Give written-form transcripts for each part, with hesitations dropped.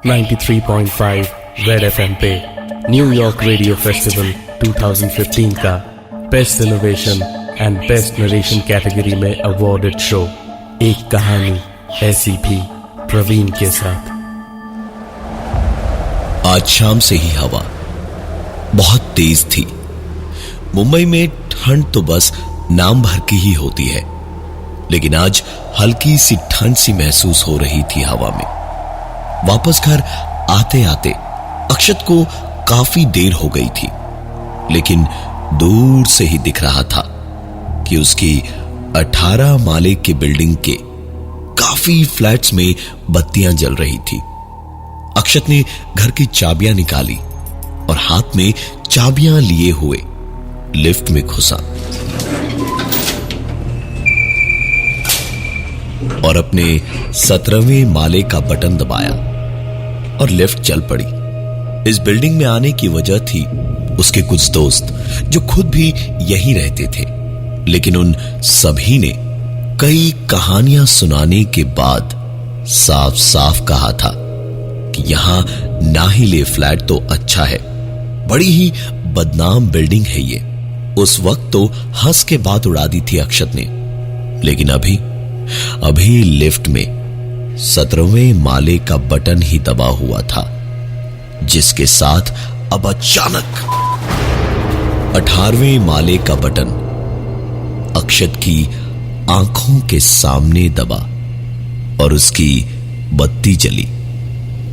93.5 red FM पे New York radio festival 2015 का best innovation and best narration category में awarded show एक कहानी ऐसी भी प्रवीण के साथ। आज शाम से ही हवा बहुत तेज थी। मुंबई में ठंड तो बस नाम भर की ही होती है, लेकिन आज हल्की सी ठंड सी महसूस हो रही थी हवा में। वापस घर आते आते अक्षत को काफी देर हो गई थी, लेकिन दूर से ही दिख रहा था कि उसकी 18 माले की बिल्डिंग के काफी फ्लैट्स में बत्तियां जल रही थी। अक्षत ने घर की चाबियां निकाली और हाथ में चाबियां लिए हुए लिफ्ट में घुसा और अपने 17वें माले का बटन दबाया और लिफ्ट चल पड़ी। इस बिल्डिंग में आने की वजह थी उसके कुछ दोस्त जो खुद भी यहीं रहते थे, लेकिन उन सभी ने कई कहानियां सुनाने के बाद साफ साफ कहा था कि यहां ना ही ले फ्लैट तो अच्छा है, बड़ी ही बदनाम बिल्डिंग है ये। उस वक्त तो हंस के बात उड़ा दी थी अक्षत ने, लेकिन अभी लिफ्ट में 17वें माले का बटन ही दबा हुआ था, जिसके साथ अब अचानक 18वें माले का बटन अक्षत की आंखों के सामने दबा और उसकी बत्ती जली।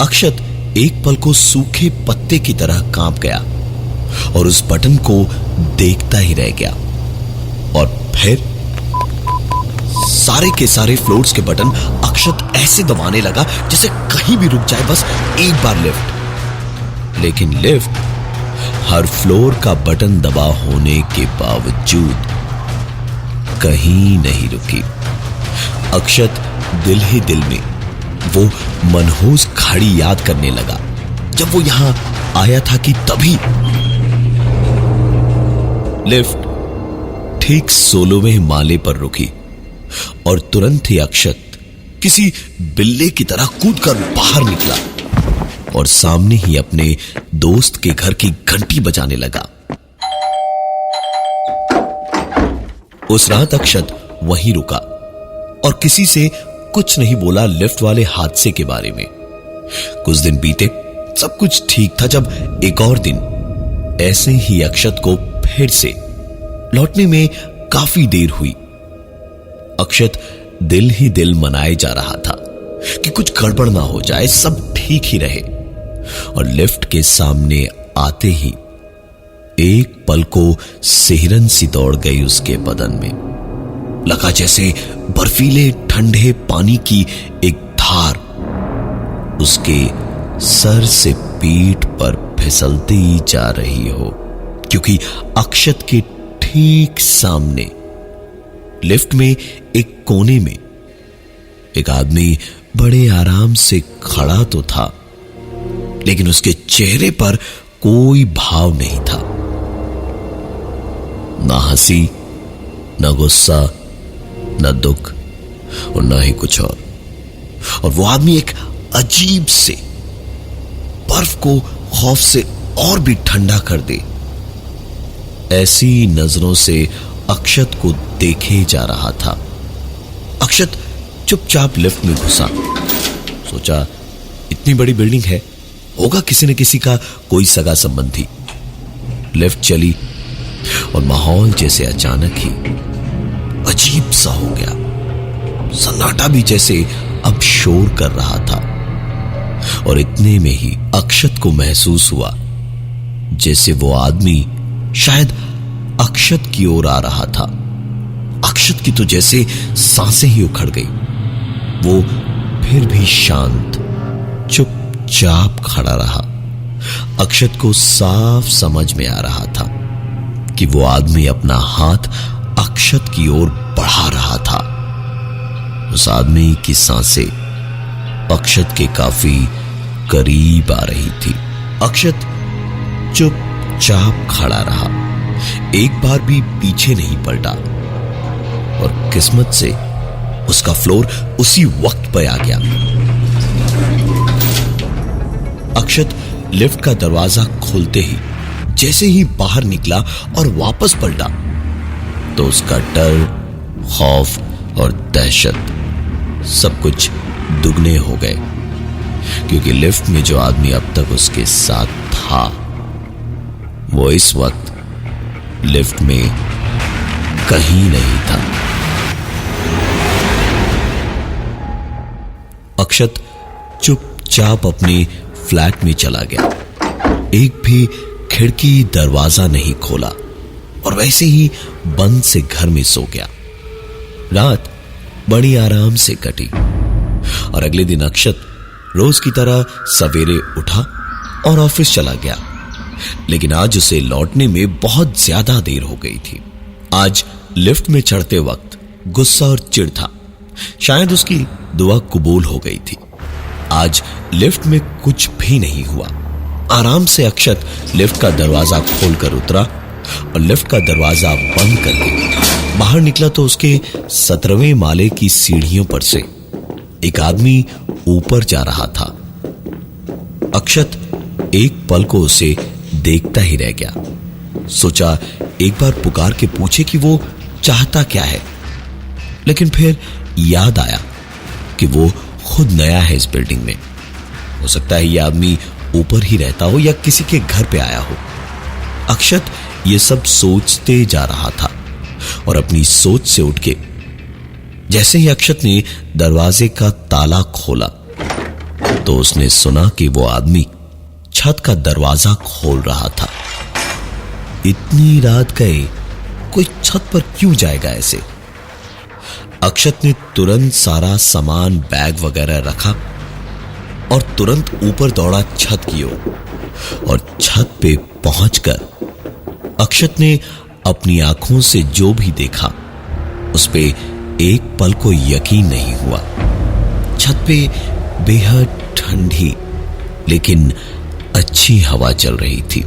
अक्षत एक पल को सूखे पत्ते की तरह कांप गया और उस बटन को देखता ही रह गया। और फिर सारे के सारे फ्लोर्स के बटन अक्षत ऐसे दबाने लगा जैसे कहीं भी रुक जाए बस एक बार लिफ्ट। लेकिन लिफ्ट हर फ्लोर का बटन दबा होने के बावजूद कहीं नहीं रुकी। अक्षत दिल ही दिल में वो मनहूस घड़ी याद करने लगा जब वो यहां आया था कि तभी लिफ्ट ठीक 16वें माले पर रुकी और तुरंत ही अक्षत किसी बिल्ले की तरह कूदकर बाहर निकला और सामने ही अपने दोस्त के घर की घंटी बजाने लगा। उस रात अक्षत वहीं रुका और किसी से कुछ नहीं बोला लिफ्ट वाले हादसे के बारे में। कुछ दिन बीते, सब कुछ ठीक था, जब एक और दिन ऐसे ही अक्षत को फिर से लौटने में काफी देर हुई। अक्षत दिल ही दिल मनाए जा रहा था कि कुछ गड़बड़ ना हो जाए, सब ठीक ही रहे। और लिफ्ट के सामने आते ही एक पल को सिहरन सी दौड़ गई उसके बदन में। लगा जैसे बर्फीले ठंडे पानी की एक धार उसके सर से पीठ पर फिसलती जा रही हो, क्योंकि अक्षत के ठीक सामने लिफ्ट में एक कोने में एक आदमी बड़े आराम से खड़ा तो था, लेकिन उसके चेहरे पर कोई भाव नहीं था, ना हंसी, ना गुस्सा, ना दुख और ना ही कुछ और वो आदमी एक अजीब से बर्फ को खौफ से और भी ठंडा कर दे ऐसी नजरों से अक्षत को देखे जा रहा था। अक्षत चुपचाप लिफ्ट में घुसा। सोचा इतनी बड़ी बिल्डिंग है, होगा किसी न किसी का कोई सगा संबंधी। लिफ्ट चली और माहौल जैसे अचानक ही अजीब सा हो गया। सन्नाटा भी जैसे अब शोर कर रहा था और इतने में ही अक्षत को महसूस हुआ जैसे वो आदमी शायद अक्षत की ओर आ रहा था। अक्षत की तो जैसे सांसें ही उखड़ गई। वो फिर भी शांत चुपचाप खड़ा रहा। अक्षत को साफ समझ में आ रहा था कि वो आदमी अपना हाथ अक्षत की ओर बढ़ा रहा था। उस आदमी की सांसें अक्षत के काफी करीब आ रही थी। अक्षत चुपचाप खड़ा रहा, एक बार भी पीछे नहीं पलटा और किस्मत से उसका फ्लोर उसी वक्त पर आ गया। अक्षत लिफ्ट का दरवाजा खोलते ही जैसे ही बाहर निकला और वापस पलटा तो उसका डर, खौफ और दहशत सब कुछ दुगने हो गए, क्योंकि लिफ्ट में जो आदमी अब तक उसके साथ था वो इस वक्त लिफ्ट में कहीं नहीं था। अक्षत चुपचाप अपने फ्लैट में चला गया, एक भी खिड़की दरवाजा नहीं खोला और वैसे ही बंद से घर में सो गया। रात बड़ी आराम से कटी और अगले दिन अक्षत रोज की तरह सवेरे उठा और ऑफिस चला गया, लेकिन आज उसे लौटने में बहुत ज्यादा देर हो गई थी। आज लिफ्ट में चढ़ते वक्त गुस्सा और चिढ़ था, शायद उसकी दुआ कबूल हो गई थी। आज लिफ्ट में कुछ भी नहीं हुआ। आराम से अक्षत लिफ्ट का दरवाजा खोलकर उतरा और लिफ्ट का दरवाजा बंद करके बाहर निकला तो उसके 17वें माले की सीढ़ियों पर से एक आदमी ऊपर जा रहा था। अक्षत एक पल को उसे देखता ही रह गया। सोचा एक बार पुकार के पूछे कि वो चाहता क्या है, लेकिन फिर याद आया कि वो खुद नया है इस बिल्डिंग में। हो सकता है यह आदमी ऊपर ही रहता हो या किसी के घर पे आया हो। अक्षत ये सब सोचते जा रहा था और अपनी सोच से उठ के जैसे ही अक्षत ने दरवाजे का ताला खोला तो उसने सुना कि वो आदमी छत का दरवाजा खोल रहा था। इतनी रात गए कोई छत पर क्यों जाएगा ऐसे? अक्षत ने तुरंत सारा सामान, बैग वगैरह रखा और तुरंत ऊपर दौड़ा छत की ओर। और छत पे पहुंचकर अक्षत ने अपनी आंखों से जो भी देखा उस पे एक पल को यकीन नहीं हुआ। छत पे बेहद ठंडी लेकिन अच्छी हवा चल रही थी।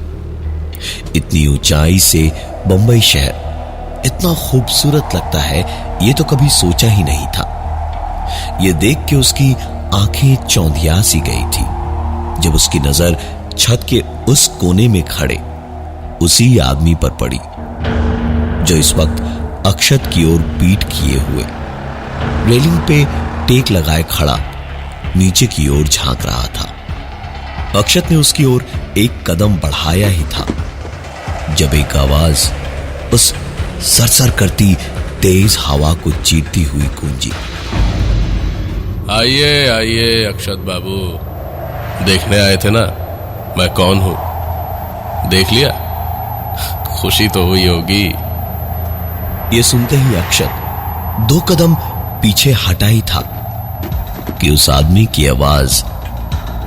इतनी ऊंचाई से बंबई शहर इतना खूबसूरत लगता है ये तो कभी सोचा ही नहीं था। ये देख के उसकी आंखें चौंधिया सी गई थी जब उसकी नजर छत के उस कोने में खड़े उसी आदमी पर पड़ी जो इस वक्त अक्षत की ओर पीठ किए हुए रेलिंग पे टेक लगाए खड़ा नीचे की ओर झांक रहा था। अक्षत ने उसकी ओर एक कदम बढ़ाया ही था जब एक आवाज उस सरसर करती तेज हवा को चीरती हुई गूंजी। आइए आइए अक्षत बाबू, देखने आए थे ना मैं कौन हूं? देख लिया? खुशी तो हुई होगी। ये सुनते ही अक्षत 2 कदम पीछे हटा ही था कि उस आदमी की आवाज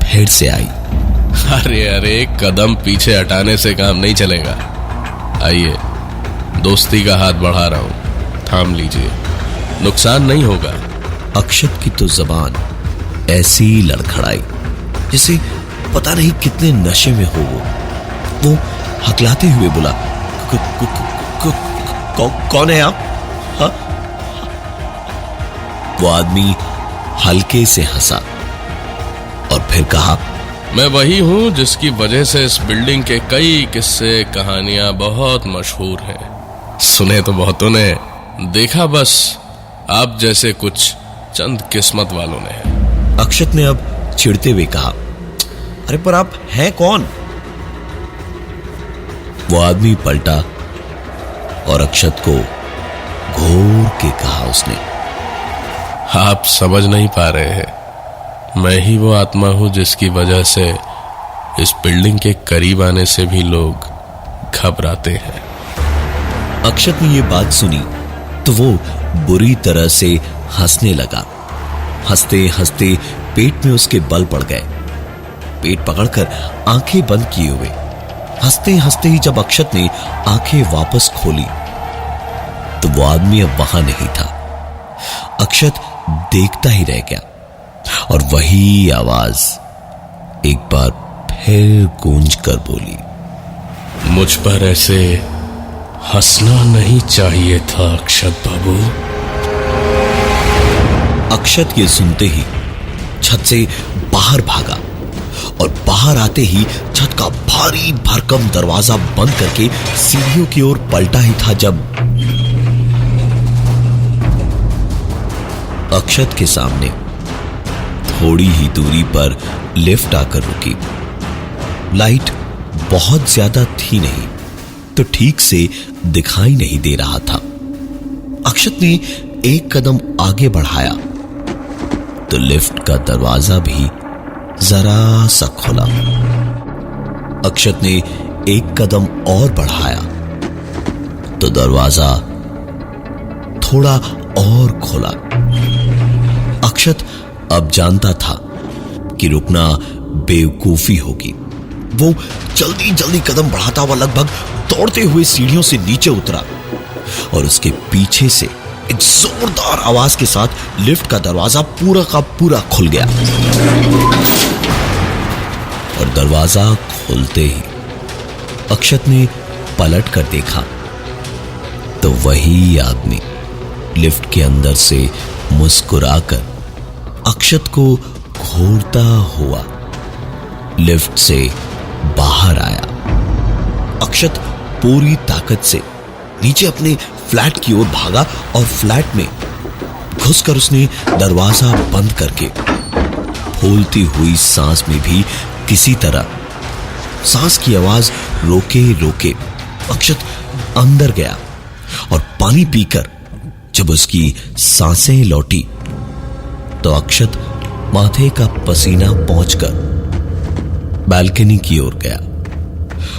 फिर से आई। अरे अरे, एक कदम पीछे हटाने से काम नहीं चलेगा। आइए, दोस्ती का हाथ बढ़ा रहा हूं, थाम लीजिए, नुकसान नहीं होगा। अक्षत की तो जबान ऐसी लड़खड़ाई जैसे पता नहीं कितने नशे में हो वो हकलाते हुए बोला, कौन है आप? हा? वो आदमी हल्के से हंसा और फिर कहा, मैं वही हूं जिसकी वजह से इस बिल्डिंग के कई किस्से कहानियां बहुत मशहूर हैं। सुने तो बहुतों ने, देखा बस आप जैसे कुछ चंद किस्मत वालों ने है। अक्षत ने अब चिढ़ते हुए कहा, अरे पर आप हैं कौन? वो आदमी पलटा और अक्षत को घूर के कहा उसने, आप समझ नहीं पा रहे हैं, मैं ही वो आत्मा हूं जिसकी वजह से इस बिल्डिंग के करीब आने से भी लोग घबराते हैं। अक्षत ने ये बात सुनी तो वो बुरी तरह से हंसने लगा। हंसते हंसते पेट में उसके बल पड़ गए। पेट पकड़कर आंखें बंद किए हुए हंसते हंसते ही जब अक्षत ने आंखें वापस खोली तो वो आदमी अब वहां नहीं था। अक्षत देखता ही रह गया और वही आवाज एक बार फिर गूंज कर बोली, मुझ पर ऐसे हंसना नहीं चाहिए था अक्षत बाबू। अक्षत ये सुनते ही छत से बाहर भागा और बाहर आते ही छत का भारी भरकम दरवाजा बंद करके सीढ़ियों की ओर पलटा ही था जब अक्षत के सामने थोड़ी ही दूरी पर लिफ्ट आकर रुकी। लाइट बहुत ज्यादा थी नहीं तो ठीक से दिखाई नहीं दे रहा था। अक्षत ने एक कदम आगे बढ़ाया तो लिफ्ट का दरवाजा भी जरा सा खुला। अक्षत ने एक कदम और बढ़ाया तो दरवाजा थोड़ा और खुला। अक्षत अब जानता था कि रुकना बेवकूफी होगी। वो जल्दी जल्दी कदम बढ़ाता हुआ लगभग दौड़ते हुए सीढ़ियों से नीचे उतरा और उसके पीछे से एक जोरदार आवाज के साथ लिफ्ट का दरवाजा पूरा का पूरा खुल गया। और दरवाजा खुलते ही अक्षत ने पलट कर देखा तो वही आदमी लिफ्ट के अंदर से मुस्कुराकर अक्षत को घूरता हुआ लिफ्ट से बाहर आया। अक्षत पूरी ताकत से नीचे अपने फ्लैट की ओर भागा और फ्लैट में घुसकर उसने दरवाजा बंद करके फूलती हुई सांस में भी किसी तरह सांस की आवाज रोके रोके अक्षत अंदर गया और पानी पीकर जब उसकी सांसें लौटी तो अक्षत माथे का पसीना पहुंचकर बालकनी की ओर गया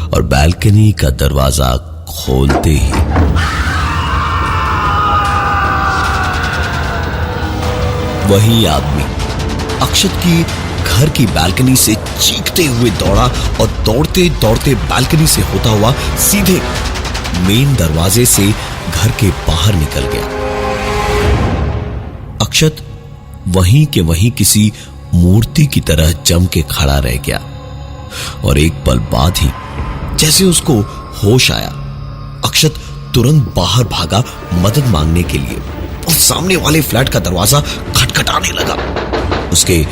और बालकनी का दरवाजा खोलते ही वही आदमी अक्षत की घर की बालकनी से चीखते हुए दौड़ा और दौड़ते दौड़ते बालकनी से होता हुआ सीधे मेन दरवाजे से घर के बाहर निकल गया। अक्षत वहीं के वहीं किसी मूर्ति की तरह जम के खड़ा रह गया और एक पल बाद ही जैसे उसको होश आया अक्षत तुरंत बाहर भागा मदद मांगने के लिए और सामने वाले फ्लैट का दरवाजा खटखटाने लगा। उसके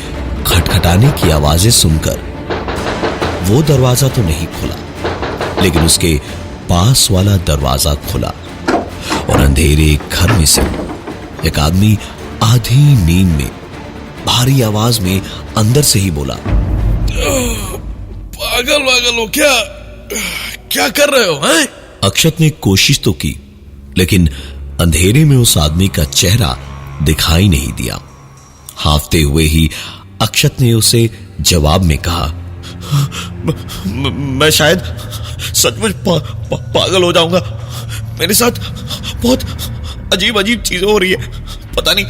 खटखटाने की आवाजें सुनकर वो दरवाजा तो नहीं खुला लेकिन उसके पास वाला दरवाजा खुला और अंधेरे घर में से एक आदमी आधी नींद में भारी आवाज में अंदर से ही बोला, पागल वागल हो क्या? क्या कर रहे हो हैं? अक्षत ने कोशिश तो की लेकिन अंधेरे में उस आदमी का चेहरा दिखाई नहीं दिया। हाफते हुए ही अक्षत ने उसे जवाब में कहा, मैं शायद सचमुच पागल हो जाऊंगा। मेरे साथ बहुत अजीब अजीब चीजें हो रही है। पता नहीं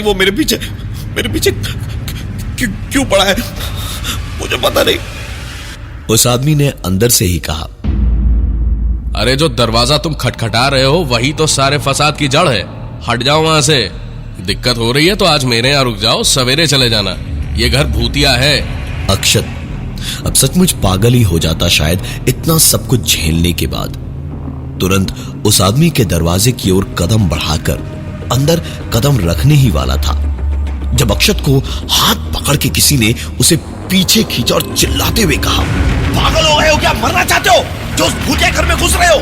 वो मेरे पीछे क्यों पड़ा है, मुझे पता नहीं। उस आदमी ने अंदर से ही कहा, अरे जो दरवाजा तुम खटखटा रहे हो वही तो सारे फसाद की जड़ है। हट जाओ वहां से। दिक्कत हो रही है तो आज मेरे यहां रुक जाओ, सवेरे चले जाना। ये घर भूतिया है। अक्षत अब सचमुच पागल ही हो जाता शायद इतना सब कुछ झेलने के बाद। तुरंत उस आदमी के दरवाजे की ओर कदम बढ़ाकर अंदर कदम रखने ही वाला था जब अक्षत को हाथ पकड़ के किसी ने उसे पीछे खींचा और चिल्लाते हुए कहा, पागल हो गए हो क्या? मरना चाहते हो जो उस भूतिया घर में घुस रहे हो?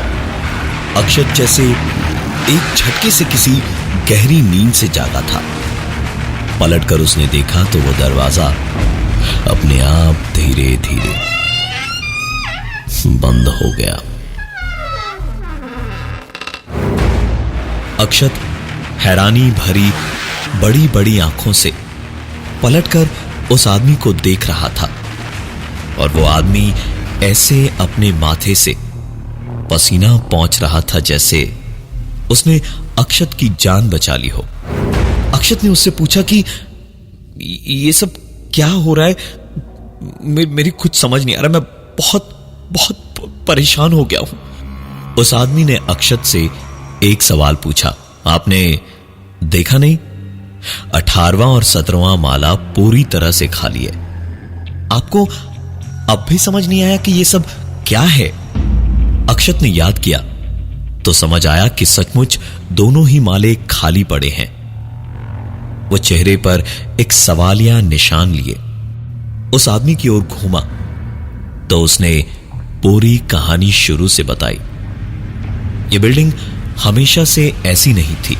अक्षत जैसे एक झटके से किसी गहरी नींद से जागा था। पलटकर उसने देखा तो वो दरवाजा अपने आप धीरे धीरे बंद हो गया। अक्षत हैरानी भरी बड़ी बड़ी आंखों से पलटकर उस आदमी को देख रहा था और वो आदमी ऐसे अपने माथे से पसीना पहुंच रहा था जैसे उसने अक्षत की जान बचा ली हो। अक्षत ने उससे पूछा कि ये सब क्या हो रहा है? मेरी कुछ समझ नहीं आ रहा। मैं बहुत बहुत परेशान हो गया हूं। उस आदमी ने अक्षत से एक सवाल पूछा, आपने देखा नहीं? 18वां और 17वां माला पूरी तरह से खाली है। आपको अब भी समझ नहीं आया कि ये सब क्या है? अक्षत ने याद किया तो समझ आया कि सचमुच दोनों ही माले खाली पड़े हैं। वो चेहरे पर एक सवालिया निशान लिए उस आदमी की ओर घूमा तो उसने पूरी कहानी शुरू से बताई। यह बिल्डिंग हमेशा से ऐसी नहीं थी।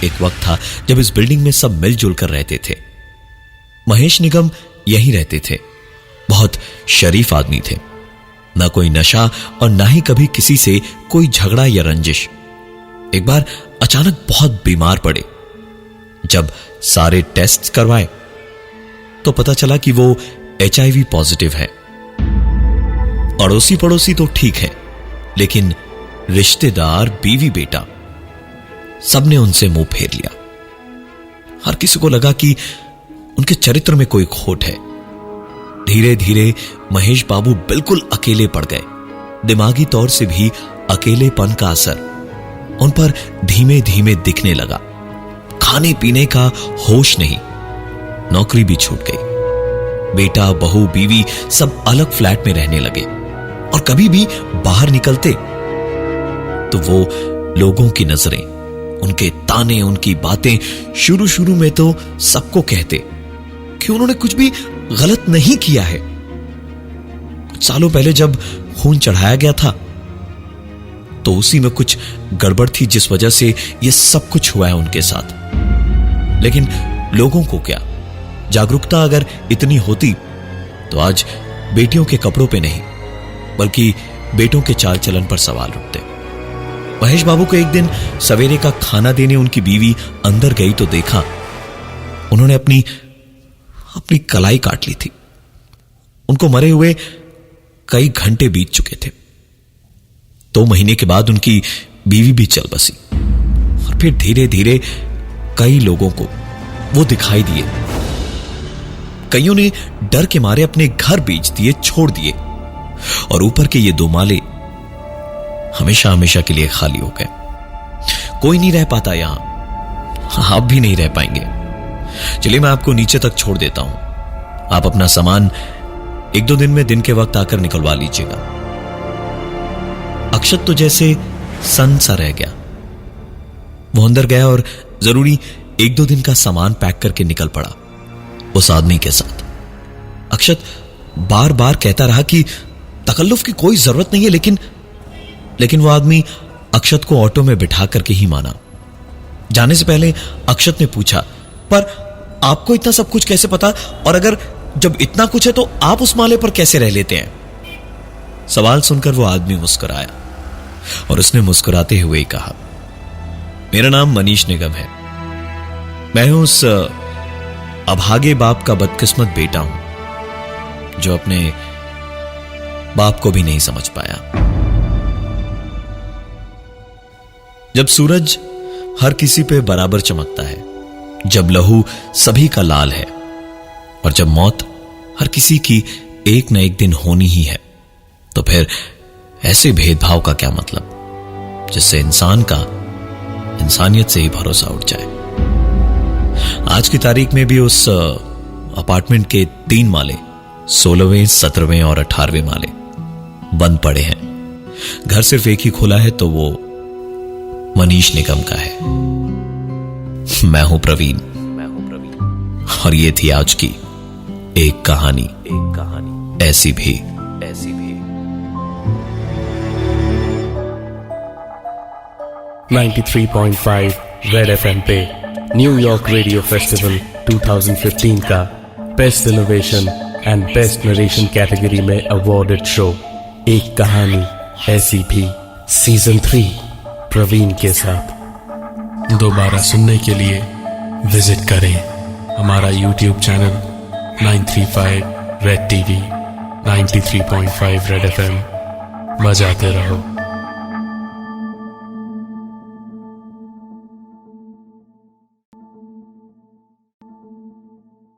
एक वक्त था जब इस बिल्डिंग में सब मिलजुल कर रहते थे। महेश निगम यहीं रहते थे। बहुत शरीफ आदमी थे। ना कोई नशा और ना ही कभी किसी से कोई झगड़ा या रंजिश। एक बार अचानक बहुत बीमार पड़े। जब सारे टेस्ट करवाए तो पता चला कि वो HIV पॉजिटिव है। अड़ोसी पड़ोसी तो ठीक है, लेकिन रिश्तेदार, बीवी, बेटा सबने उनसे मुंह फेर लिया। हर किसी को लगा कि उनके चरित्र में कोई खोट है। धीरे धीरे महेश बाबू बिल्कुल अकेले पड़ गए। दिमागी तौर से भी अकेलेपन का असर उन पर धीमे धीमे दिखने लगा। खाने पीने का होश नहीं। नौकरी भी छूट गई। बेटा, बहू, बीवी सब अलग फ्लैट में रहने लगे और कभी भी बाहर निकलते तो वो लोगों की नजरें, उनके ताने, उनकी बातें शुरू शुरू में तो सबको कहते कि उन्होंने कुछ भी गलत नहीं किया है। कुछ सालों पहले जब खून चढ़ाया गया था तो उसी में कुछ गड़बड़ थी, जिस वजह से यह सब कुछ हुआ है उनके साथ। लेकिन लोगों को क्या, जागरूकता अगर इतनी होती तो आज बेटियों के कपड़ों पे नहीं बल्कि बेटों के चाल चलन पर सवाल उठते। महेश बाबू को एक दिन सवेरे का खाना देने उनकी बीवी अंदर गई तो देखा उन्होंने अपनी कलाई काट ली थी। उनको मरे हुए कई घंटे बीत चुके थे। 2 महीने के बाद उनकी बीवी भी चल बसी और फिर धीरे धीरे कई लोगों को वो दिखाई दिए। कईयों ने डर के मारे अपने घर बेच दिए, छोड़ दिए और ऊपर के ये 2 माले हमेशा हमेशा के लिए खाली हो गए। कोई नहीं रह पाता यहां। आप भी नहीं रह पाएंगे। चलिए मैं आपको नीचे तक छोड़ देता हूं। आप अपना सामान 1-2 दिन में दिन के वक्त आकर निकलवा लीजिएगा। अक्षत तो जैसे सन सा रह गया। वो अंदर गया और जरूरी 1-2 दिन का सामान पैक करके निकल पड़ा उस आदमी के साथ। अक्षत बार बार कहता रहा कि तकल्लुफ की कोई जरूरत नहीं है, लेकिन वो आदमी अक्षत को ऑटो में बिठा करके ही माना। जाने से पहले अक्षत ने पूछा, पर आपको इतना सब कुछ कैसे पता, और अगर जब इतना कुछ है तो आप उस माले पर कैसे रह लेते हैं? सवाल सुनकर वो आदमी मुस्कुराया और उसने मुस्कुराते हुए कहा, मेरा नाम मनीष निगम है। मैं हूं उस अभागे बाप का बदकिस्मत बेटा हूं जो अपने बाप को भी नहीं समझ पाया। जब सूरज हर किसी पे बराबर चमकता है, जब लहू सभी का लाल है और जब मौत हर किसी की एक न एक दिन होनी ही है, तो फिर ऐसे भेदभाव का क्या मतलब जिससे इंसान का इंसानियत से ही भरोसा उठ जाए। आज की तारीख में भी उस अपार्टमेंट के 3 माले 16वें, 17वें और 18वें माले बंद पड़े हैं। घर सिर्फ एक ही खुला है, तो वो मनीष निगम का है। मैं हूं प्रवीण और ये थी आज की एक कहानी ऐसी भी। 93.5 रेड FM पे न्यूयॉर्क रेडियो फेस्टिवल 2015 का best innovation and best narration category में अवॉर्डेड शो एक कहानी ऐसी भी सीजन 3 प्रवीण के साथ। दोबारा सुनने के लिए विजिट करें हमारा YouTube channel 935 red TV, 93.5 red FM। बजाते रहो।